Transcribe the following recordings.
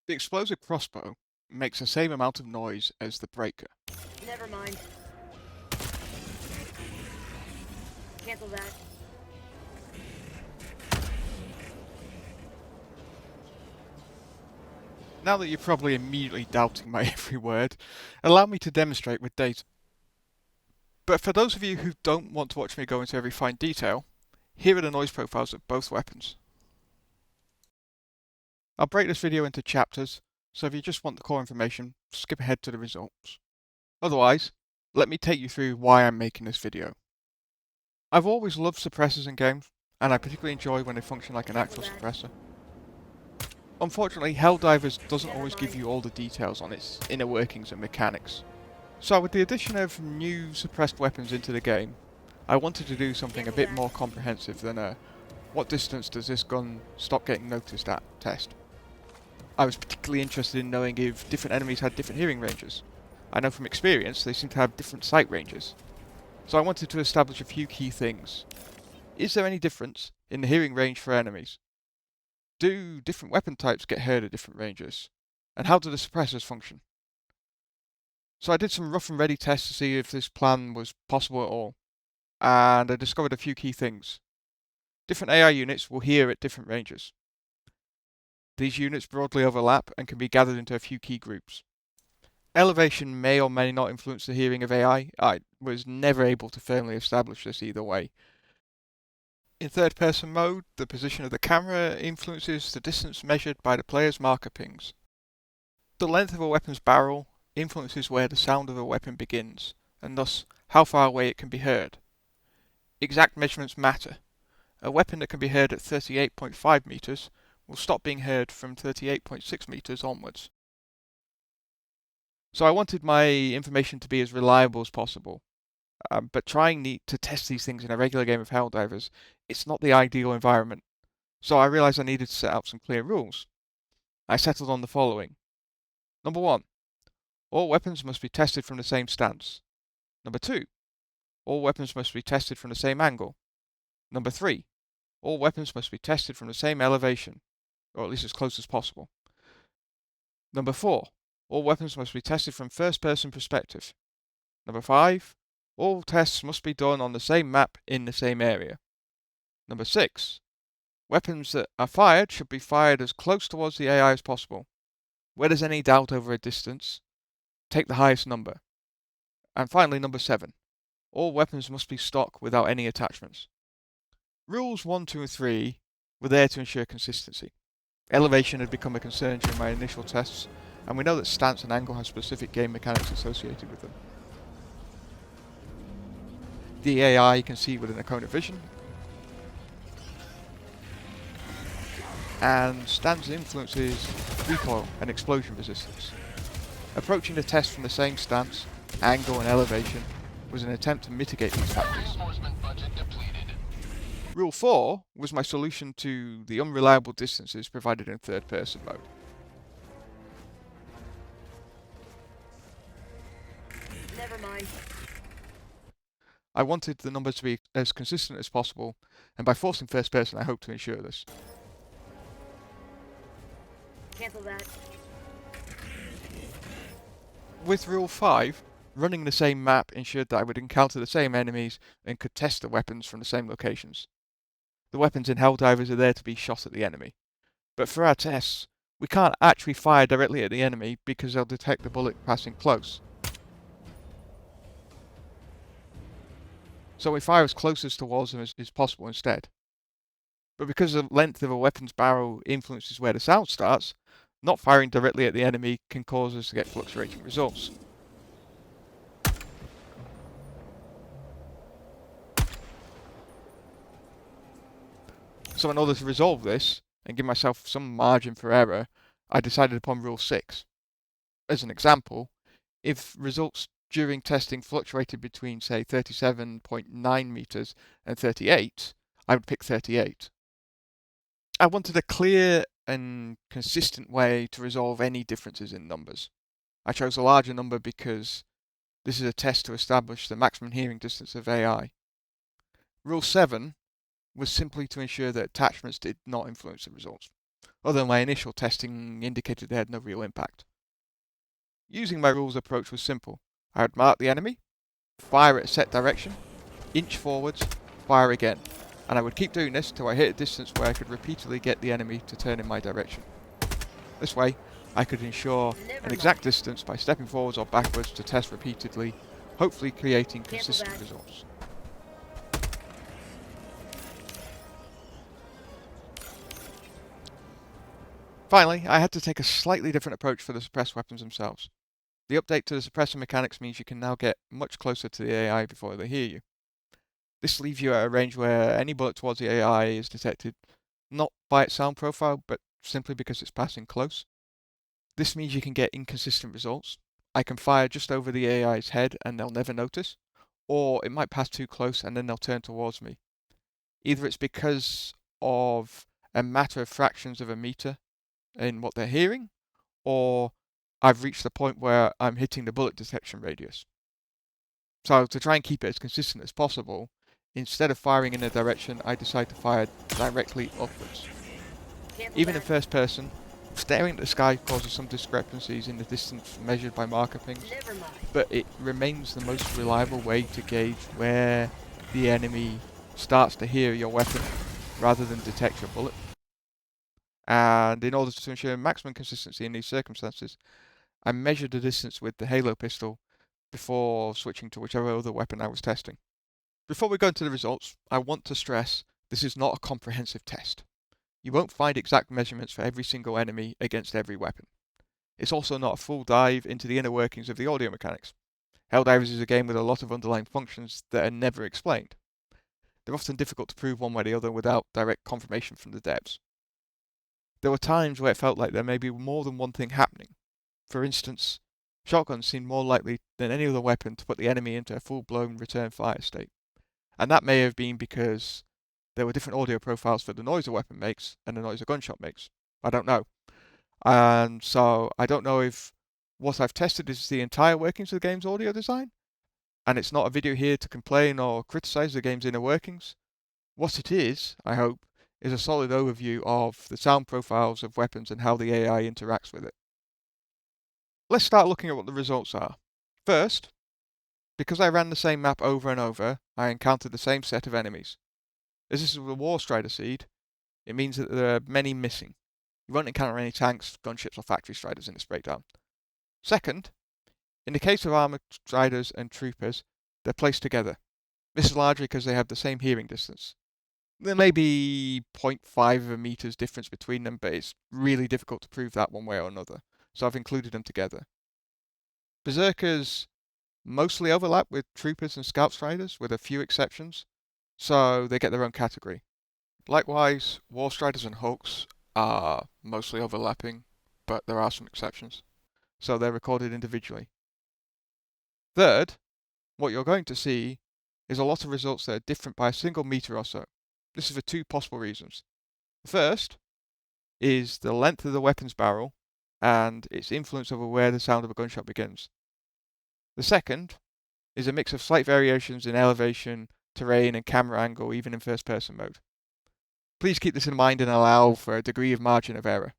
The Explosive Crossbow makes the same amount of noise as the Breaker. Never mind. Cancel that. Now that you're probably immediately doubting my every word, allow me to demonstrate with data. But for those of you who don't want to watch me go into every fine detail, here are the noise profiles of both weapons. I'll break this video into chapters, so if you just want the core information, skip ahead to the results. Otherwise, let me take you through why I'm making this video. I've always loved suppressors in games, and I particularly enjoy when they function like an actual suppressor. Unfortunately, Helldivers doesn't always give you all the details on its inner workings and mechanics. So with the addition of new suppressed weapons into the game, I wanted to do something a bit more comprehensive than a what distance does this gun stop getting noticed at test. I was particularly interested in knowing if different enemies had different hearing ranges. I know from experience they seem to have different sight ranges. So I wanted to establish a few key things. Is there any difference in the hearing range for enemies? Do different weapon types get heard at different ranges? And how do the suppressors function? So I did some rough and ready tests to see if this plan was possible at all, and I discovered a few key things. Different AI units will hear at different ranges. These units broadly overlap and can be gathered into a few key groups. Elevation may or may not influence the hearing of AI. I was never able to firmly establish this either way. In third-person mode, the position of the camera influences the distance measured by the player's marker pings. The length of a weapon's barrel influences where the sound of a weapon begins, and thus how far away it can be heard. Exact measurements matter. A weapon that can be heard at 38.5 meters will stop being heard from 38.6 meters onwards. So I wanted my information to be as reliable as possible. But trying to test these things in a regular game of Helldivers, it's not the ideal environment. So I realised I needed to set out some clear rules. I settled on the following. Number 1. All weapons must be tested from the same stance. Number 2. All weapons must be tested from the same angle. Number 3. All weapons must be tested from the same elevation, or at least as close as possible. Number 4. All weapons must be tested from first-person perspective. Number 5. All tests must be done on the same map in the same area. Number 6. Weapons that are fired should be fired as close towards the AI as possible. Where there's any doubt over a distance, take the highest number. And finally, number 7. All weapons must be stock without any attachments. Rules 1, 2 and 3 were there to ensure consistency. Elevation had become a concern during my initial tests, and we know that stance and angle have specific game mechanics associated with them. The AI can see within a cone of vision, and stance influences recoil and explosion resistance. Approaching the test from the same stance, angle and elevation was an attempt to mitigate these factors. Rule 4 was my solution to the unreliable distances provided in third-person mode. Never mind. I wanted the numbers to be as consistent as possible, and by forcing first person I hope to ensure this. Cancel that. With Rule 5, running the same map ensured that I would encounter the same enemies and could test the weapons from the same locations. The weapons in Helldivers are there to be shot at the enemy. But for our tests, we can't actually fire directly at the enemy because they'll detect the bullet passing close. So we fire as close as towards them as possible instead. But because the length of a weapon's barrel influences where the sound starts, not firing directly at the enemy can cause us to get fluctuating results. So in order to resolve this, and give myself some margin for error, I decided upon Rule 6. As an example, if results during testing fluctuated between, say, 37.9 meters and 38, I would pick 38. I wanted a clear and consistent way to resolve any differences in numbers. I chose a larger number because this is a test to establish the maximum hearing distance of AI. Rule 7 was simply to ensure that attachments did not influence the results. although my initial testing indicated they had no real impact. Using my rules approach was simple. I would mark the enemy, fire at a set direction, inch forwards, fire again, and I would keep doing this till I hit a distance where I could repeatedly get the enemy to turn in my direction. This way, I could ensure an exact distance by stepping forwards or backwards to test repeatedly, hopefully creating consistent results. Finally, I had to take a slightly different approach for the suppressed weapons themselves. The update to the suppressor mechanics means you can now get much closer to the AI before they hear you. This leaves you at a range where any bullet towards the AI is detected not by its sound profile, but simply because it's passing close. This means you can get inconsistent results. I can fire just over the AI's head and they'll never notice, or it might pass too close and then they'll turn towards me. Either it's because of a matter of fractions of a meter in what they're hearing, or I've reached the point where I'm hitting the bullet detection radius. So to try and keep it as consistent as possible, instead of firing in a direction, I decide to fire directly upwards. Even in first person, staring at the sky causes some discrepancies in the distance measured by marker pings, but it remains the most reliable way to gauge where the enemy starts to hear your weapon rather than detect your bullet. And in order to ensure maximum consistency in these circumstances, I measured the distance with the Halo pistol before switching to whichever other weapon I was testing. Before we go into the results, I want to stress this is not a comprehensive test. You won't find exact measurements for every single enemy against every weapon. It's also not a full dive into the inner workings of the audio mechanics. Helldivers is a game with a lot of underlying functions that are never explained. They're often difficult to prove one way or the other without direct confirmation from the devs. There were times where it felt like there may be more than one thing happening. For instance, shotguns seemed more likely than any other weapon to put the enemy into a full-blown return fire state. And that may have been because there were different audio profiles for the noise a weapon makes and the noise a gunshot makes. I don't know. And so I don't know if what I've tested is the entire workings of the game's audio design, and it's not a video here to complain or criticize the game's inner workings. What it is, I hope, is a solid overview of the sound profiles of weapons and how the AI interacts with it. Let's start looking at what the results are. First, because I ran the same map over and over, I encountered the same set of enemies. As this is a War Strider seed, it means that there are many missing. You won't encounter any tanks, gunships, or factory striders in this breakdown. Second, in the case of armoured striders and troopers, they're placed together. This is largely because they have the same hearing distance. There may be 0.5 of a meter's difference between them, but it's really difficult to prove that one way or another, so I've included them together. Berserkers mostly overlap with troopers and scout striders, with a few exceptions, so they get their own category. Likewise, War Striders and Hulks are mostly overlapping, but there are some exceptions, so they're recorded individually. Third, what you're going to see is a lot of results that are different by a single meter or so. This is for two possible reasons. The first is the length of the weapon's barrel and its influence over where the sound of a gunshot begins. The second is a mix of slight variations in elevation, terrain, and camera angle, even in first-person mode. Please keep this in mind and allow for a degree of margin of error.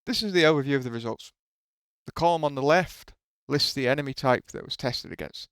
This is the overview of the results. The column on the left lists the enemy type that was tested against.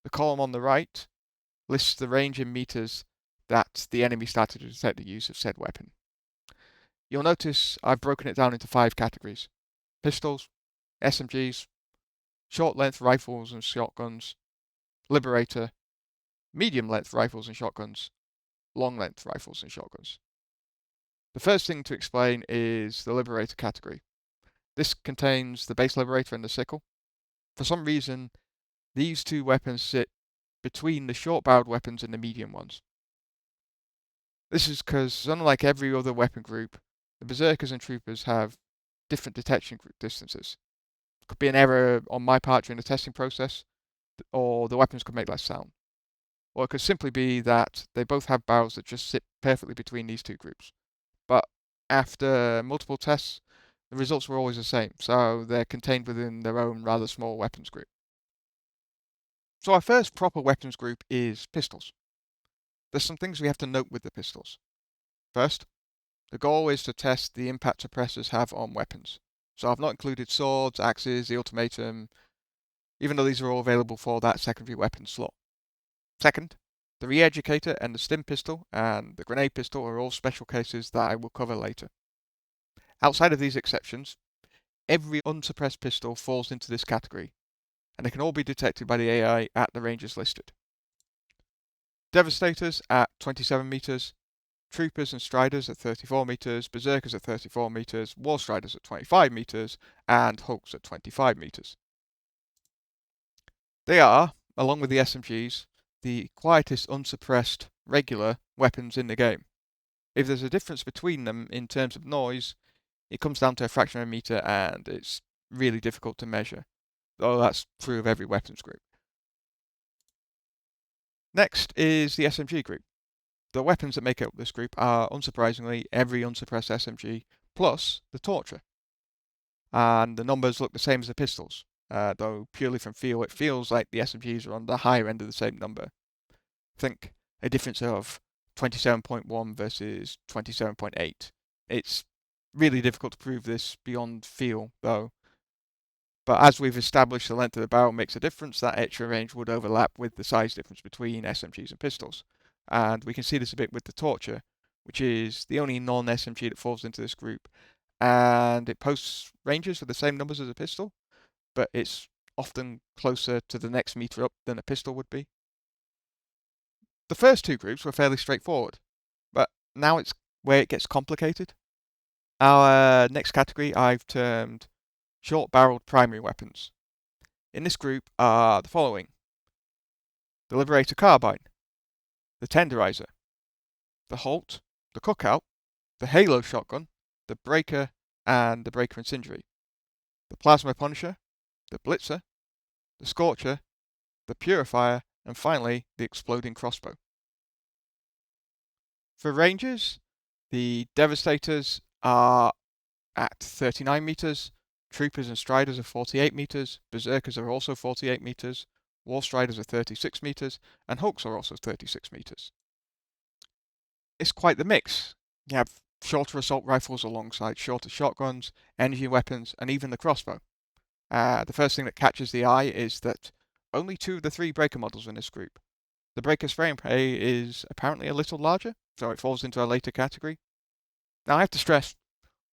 The column on the right lists the range in meters that the enemy started to detect the use of said weapon. You'll notice I've broken it down into 5 categories: pistols, SMGs, short-length rifles and shotguns, Liberator, medium-length rifles and shotguns, long-length rifles and shotguns. The first thing to explain is the Liberator category. This contains the base Liberator and the Sickle. For some reason, these two weapons sit between the short-barreled weapons and the medium ones. This is because, unlike every other weapon group, the Berserkers and Troopers have different detection distances. It could be an error on my part during the testing process, or the weapons could make less sound. Or it could simply be that they both have barrels that just sit perfectly between these two groups. But after multiple tests, the results were always the same, so they're contained within their own rather small weapons group. So our first proper weapons group is pistols. There's some things we have to note with the pistols. First, The goal is to test the impact suppressors have on weapons. So I've not included swords, axes, the ultimatum, even though these are all available for that secondary weapon slot. Second, the Re-Educator and the Stim pistol and the grenade pistol are all special cases that I will cover later. Outside of these exceptions, every unsuppressed pistol falls into this category, and they can all be detected by the AI at the ranges listed. Devastators at 27 meters, Troopers and Striders at 34 meters, Berserkers at 34 meters, War Striders at 25 meters, and Hulks at 25 meters. They are, along with the SMGs, the quietest unsuppressed regular weapons in the game. If there's a difference between them in terms of noise, it comes down to a fraction of a meter and it's really difficult to measure, though that's true of every weapons group. Next is the SMG group. The weapons that make up this group are, unsurprisingly, every unsuppressed SMG plus the Torture. And the numbers look the same as the pistols, though purely from feel, it feels like the SMGs are on the higher end of the same number. Think a difference of 27.1 versus 27.8. It's really difficult to prove this beyond feel, though. But as we've established the length of the barrel makes a difference, that extra range would overlap with the size difference between SMGs and pistols. And we can see this a bit with the Torture, which is the only non-SMG that falls into this group. And it posts ranges with the same numbers as a pistol, but it's often closer to the next meter up than a pistol would be. The first two groups were fairly straightforward, but now it's where it gets complicated. Our next category I've termed short-barreled primary weapons. In this group are the following: the Liberator carbine, the Tenderizer, the Holt, the Cookout, the Halo shotgun, the Breaker, and the Breaker Incendiary, the Plasma Punisher, the Blitzer, the Scorcher, the Purifier, and finally the Exploding Crossbow. For ranges, the Devastators are at 39 meters, Troopers and Striders are 48 meters, Berserkers are also 48 meters, War Striders are 36 meters, and Hulks are also 36 meters. It's quite the mix. You have shorter assault rifles alongside shorter shotguns, energy weapons, and even the crossbow. The first thing that catches the eye is that only 2 of the 3 Breaker models in this group. The Breaker's frame pay is apparently a little larger, so it falls into a later category. Now I have to stress,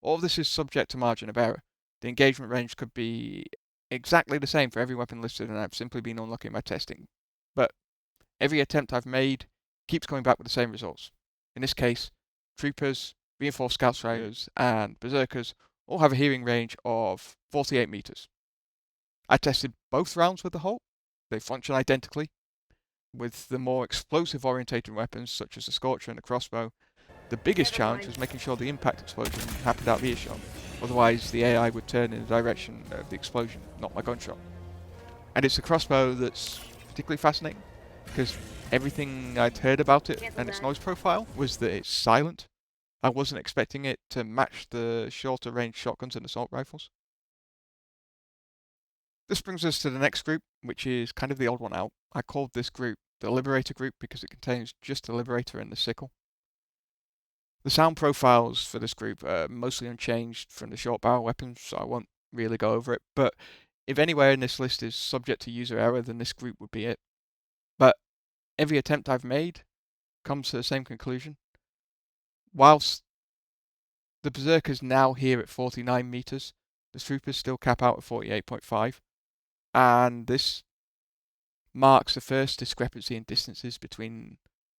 all of this is subject to margin of error. The engagement range could be exactly the same for every weapon listed, and I've simply been unlucky in my testing. But every attempt I've made keeps coming back with the same results. In this case, Troopers, Reinforced Scout Striders, and Berserkers all have a hearing range of 48 meters. I tested both rounds with the Holt. They function identically. With the more explosive orientated weapons, such as the Scorcher and the crossbow, the biggest challenge was making sure the impact explosion happened out of earshot. Otherwise, the AI would turn in the direction of the explosion, not my gunshot. And it's the crossbow that's particularly fascinating, because everything I'd heard about it and its noise profile was that it's silent. I wasn't expecting it to match the shorter range shotguns and assault rifles. This brings us to the next group, which is kind of the odd one out. I called this group the Liberator group because it contains just the Liberator and the Sickle. The sound profiles for this group are mostly unchanged from the short barrel weapons, so I won't really go over it, but if anywhere in this list is subject to user error, then this group would be it. But every attempt I've made comes to the same conclusion. Whilst the Berserkers now here at 49 meters, the Troopers still cap out at 48.5, and this marks the first discrepancy in distances between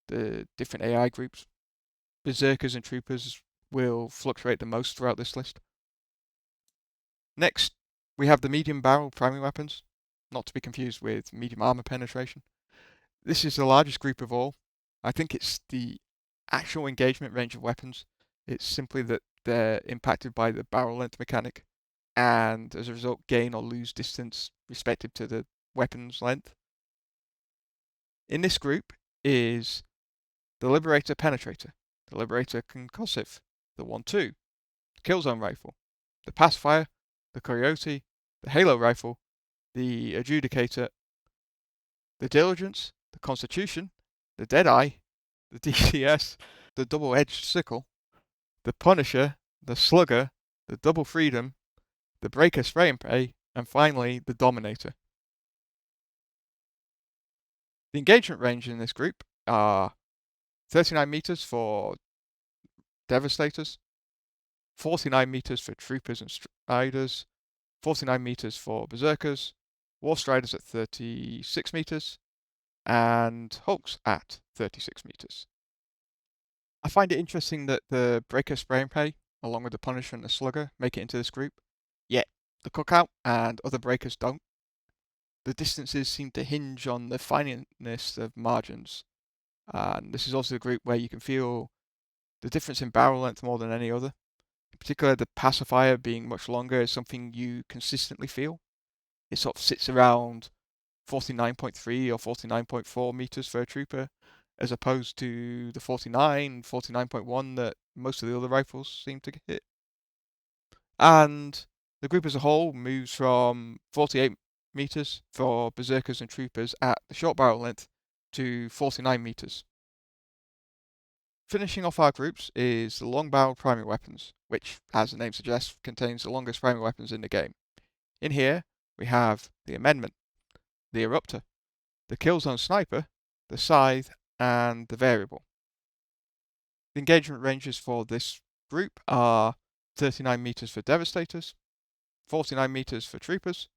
the different AI groups. Berserkers and Troopers will fluctuate the most throughout this list. Next, we have the medium barrel primary weapons, not to be confused with medium armor penetration. This is the largest group of all. I think it's the actual engagement range of weapons. It's simply that they're impacted by the barrel length mechanic, and as a result gain or lose distance respective to the weapon's length. In this group is the Liberator Penetrator, the Liberator Concussive, the 1-2, the Killzone Rifle, the Pacifier, the Coyote, the Halo Rifle, the Adjudicator, the Diligence, the Constitution, the Deadeye, the DCS, the Double-Edged Sickle, the Punisher, the Slugger, the Double Freedom, the Breaker Spray and Pray, and finally the Dominator. The engagement range in this group are 39 meters for Devastators, 49 meters for Troopers and Striders, 49 meters for Berserkers, War Striders at 36 meters, and Hulks at 36 meters. I find it interesting that the Breaker Spray and Pray, along with the Punisher and the Slugger, make it into this group, yet the Cookout and other Breakers don't. The distances seem to hinge on the fineness of margins, and this is also a group where you can feel the difference in barrel length more than any other. In particular, the pacifier being much longer is something you consistently feel. It sort of sits around 49.3 or 49.4 meters for a trooper, as opposed to the 49.1 that most of the other rifles seem to hit. And the group as a whole moves from 48 meters for Berserkers and Troopers at the short barrel length to 49 meters. Finishing off our groups is the long-barreled primary weapons, which, as the name suggests, contains the longest primary weapons in the game. In here, we have the Amendment, the Eruptor, the Killzone Sniper, the Scythe, and the Variable. The engagement ranges for this group are 39 meters for Devastators, 49 meters for Troopers,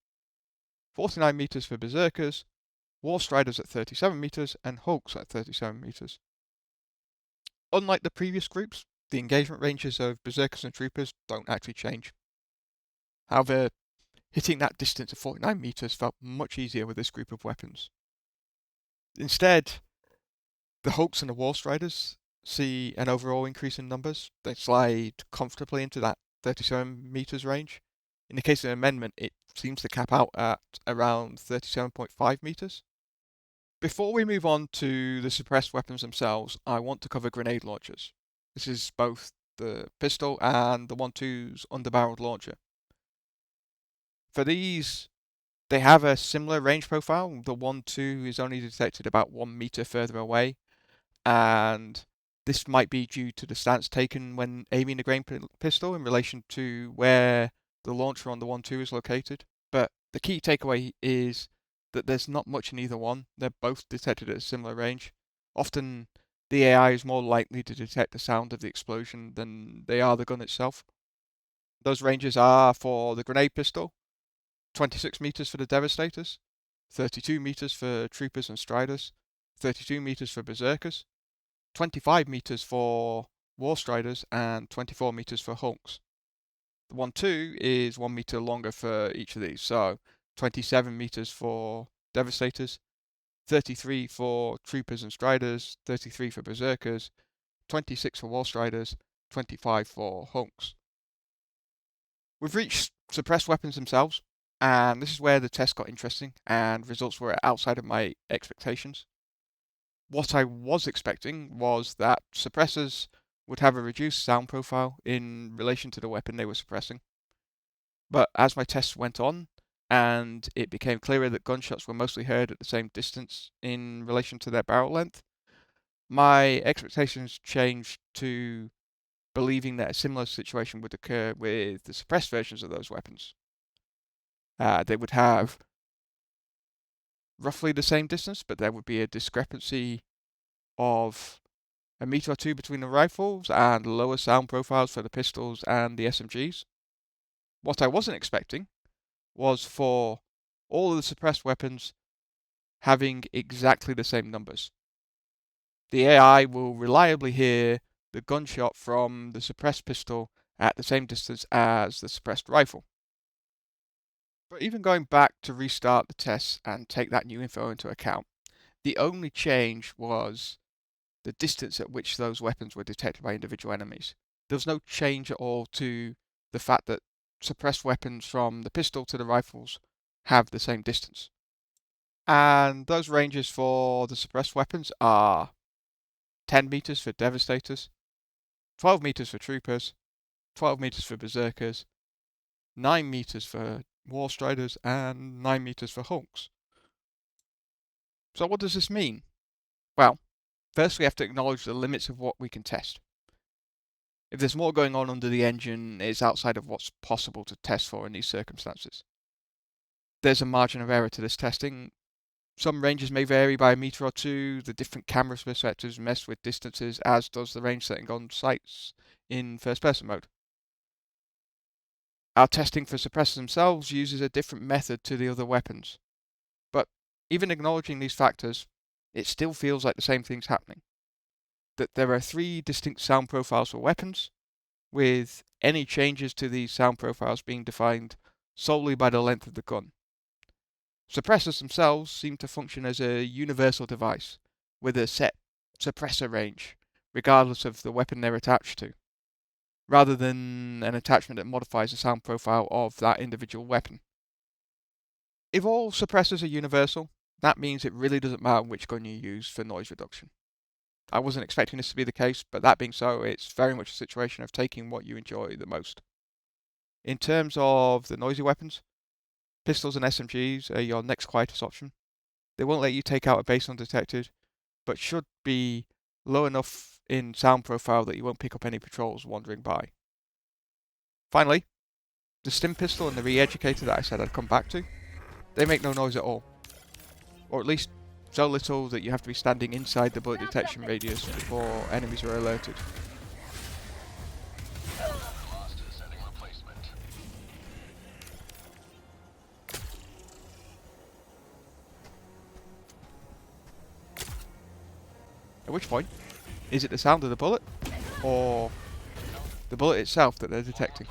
49 meters for Berserkers, War Striders at 37 meters, and Hulks at 37 meters. Unlike the previous groups, the engagement ranges of Berserkers and Troopers don't actually change. However, hitting that distance of 49 meters felt much easier with this group of weapons. Instead, the Hulks and the War Striders see an overall increase in numbers. They slide comfortably into that 37 meters range. In the case of Amendment, it seems to cap out at around 37.5 meters. Before we move on to the suppressed weapons themselves, I want to cover grenade launchers. This is both the pistol and the 1.2's underbarreled launcher. For these, they have a similar range profile. The 1.2 is only detected about 1 meter further away, and this might be due to the stance taken when aiming the grain pistol in relation to where the launcher on the 1.2 is located. But the key takeaway is that there's not much in either one. They're both detected at a similar range. Often, the AI is more likely to detect the sound of the explosion than they are the gun itself. Those ranges are for the grenade pistol, 26 meters for the Devastators, 32 meters for Troopers and Striders, 32 meters for Berserkers, 25 meters for War Striders, and 24 meters for Hulks. The 1.2 is 1 meter longer for each of these, so 27 meters for Devastators, 33 for Troopers and Striders, 33 for Berserkers, 26 for War Striders, 25 for Hulks. We've reached suppressed weapons themselves, and this is where the test got interesting and results were outside of my expectations. What I was expecting was that suppressors would have a reduced sound profile in relation to the weapon they were suppressing. But as my tests went on, and it became clearer that gunshots were mostly heard at the same distance in relation to their barrel length, my expectations changed to believing that a similar situation would occur with the suppressed versions of those weapons. They would have roughly the same distance, but there would be a discrepancy of a meter or two between the rifles and lower sound profiles for the pistols and the SMGs. What I wasn't expecting was for all of the suppressed weapons having exactly the same numbers. The AI will reliably hear the gunshot from the suppressed pistol at the same distance as the suppressed rifle. But even going back to restart the tests and take that new info into account, the only change was the distance at which those weapons were detected by individual enemies. There was no change at all to the fact that suppressed weapons from the pistol to the rifles have the same distance. And those ranges for the suppressed weapons are 10 meters for Devastators, 12 meters for Troopers, 12 meters for Berserkers, 9 meters for War Striders, and 9 meters for Hulks. So what does this mean? Well, first we have to acknowledge the limits of what we can test. If there's more going on under the engine, it's outside of what's possible to test for in these circumstances. There's a margin of error to this testing. Some ranges may vary by a meter or two, the different camera perspectives mess with distances, as does the range setting on sights in first person mode. Our testing for suppressors themselves uses a different method to the other weapons. But even acknowledging these factors, it still feels like the same thing's happening. That there are 3 distinct sound profiles for weapons, with any changes to these sound profiles being defined solely by the length of the gun. Suppressors themselves seem to function as a universal device, with a set suppressor range, regardless of the weapon they're attached to, rather than an attachment that modifies the sound profile of that individual weapon. If all suppressors are universal, that means it really doesn't matter which gun you use for noise reduction. I wasn't expecting this to be the case, but that being so, it's very much a situation of taking what you enjoy the most. In terms of the noisy weapons, pistols and SMGs are your next quietest option. They won't let you take out a base undetected, but should be low enough in sound profile that you won't pick up any patrols wandering by. Finally, the Stim pistol and the Re-Educator that I said I'd come back to, they make no noise at all. Or at least so little that you have to be standing inside the bullet detection radius before enemies are alerted. At which point, is it the sound of the bullet, or the bullet itself that they're detecting?